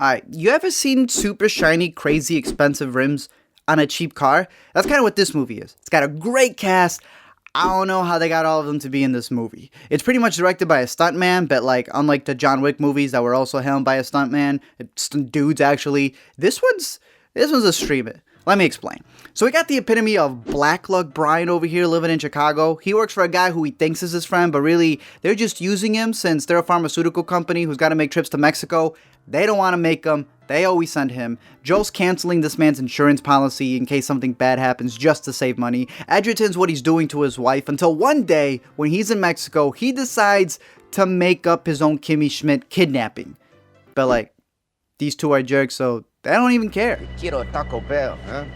Alright, you ever seen super shiny, crazy expensive rims on a cheap car? That's kind of what this movie is. It's got a great cast. I don't know how they got all of them to be in this movie. It's pretty much directed by a stuntman, but like unlike the John Wick movies that were also helmed by a stuntman, dudes actually, this one's a streamer. Let me explain. So we got the epitome of black luck Brian over here living in Chicago. He works for a guy who he thinks is his friend, but really they're just using him since they're a pharmaceutical company who's got to make trips to Mexico. They don't want to make them. They always send him. Joe's canceling this man's insurance policy in case something bad happens just to save money. Edgerton's what he's doing to his wife until one day when he's in Mexico, he decides to make up his own Kimmy Schmidt kidnapping. But like, these two are jerks, so they don't even care. Quiero Taco Bell, huh?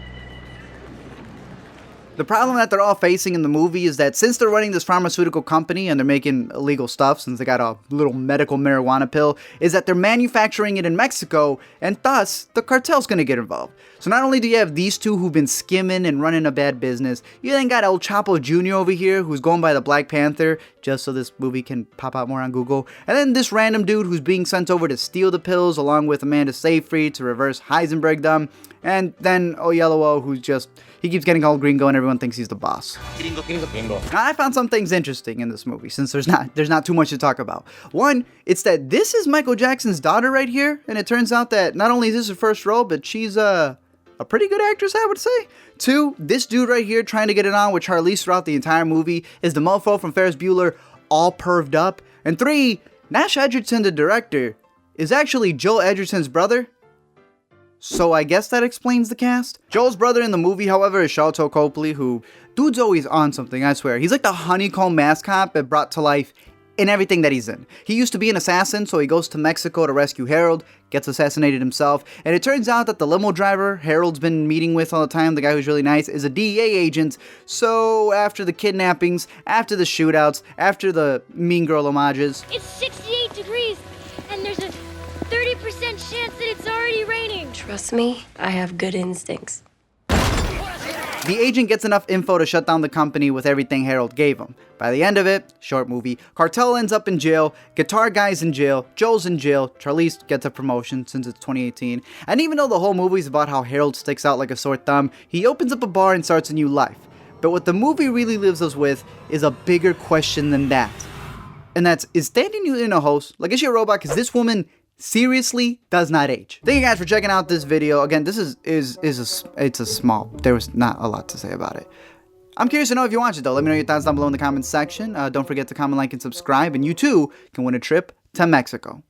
The problem that they're all facing in the movie is that since they're running this pharmaceutical company and they're making illegal stuff, since they got a little medical marijuana pill, is that they're manufacturing it in Mexico, and thus, the cartel's gonna get involved. So not only do you have these two who've been skimming and running a bad business, you then got El Chapo Jr. over here who's going by the Black Panther, just so this movie can pop out more on Google, and then this random dude who's being sent over to steal the pills along with Amanda Seyfried to reverse Heisenberg them, and then Oyelowo who's just, he keeps getting called Gringo and everyone thinks he's the boss. Gringo, gringo, gringo. Now, I found some things interesting in this movie since there's not too much to talk about. One, it's that this is Michael Jackson's daughter right here, and it turns out that not only is this her first role, but she's a pretty good actress, I would say. Two, this dude right here trying to get it on with Charlize throughout the entire movie is the mofo from Ferris Bueller, all perved up. And three, Nash Edgerton, the director, is actually Joel Edgerton's brother. So I guess that explains the cast. Joel's brother in the movie, however, is Sharlto Copley, who, dude's always on something, I swear. He's like the honeycomb mascot, but brought to life in everything that he's in. He used to be an assassin, so he goes to Mexico to rescue Harold, gets assassinated himself, and it turns out that the limo driver Harold's been meeting with all the time, the guy who's really nice, is a DEA agent. So after the kidnappings, after the shootouts, after the Mean Girl homages, it's 68 degrees, and there's a 30% chance that it's already raining. Trust me, I have good instincts. the agent gets enough info to shut down the company with everything Harold gave him. By the end of it, short movie, Cartel ends up in jail, Guitar Guy's in jail, Joel's in jail, Charlize gets a promotion since it's 2018, and even though the whole movie's about how Harold sticks out like a sore thumb, he opens up a bar and starts a new life. But what the movie really leaves us with is a bigger question than that. And that's, is Thandie Newton a host? Like, is she a robot? Because this woman seriously does not age. Thank you guys for checking out this video. Again, this is a small, there was not a lot to say about it. I'm curious to know if you watched it though. Let me know your thoughts down below in the comments section. Don't forget to comment, like, and subscribe. And you too can win a trip to Mexico.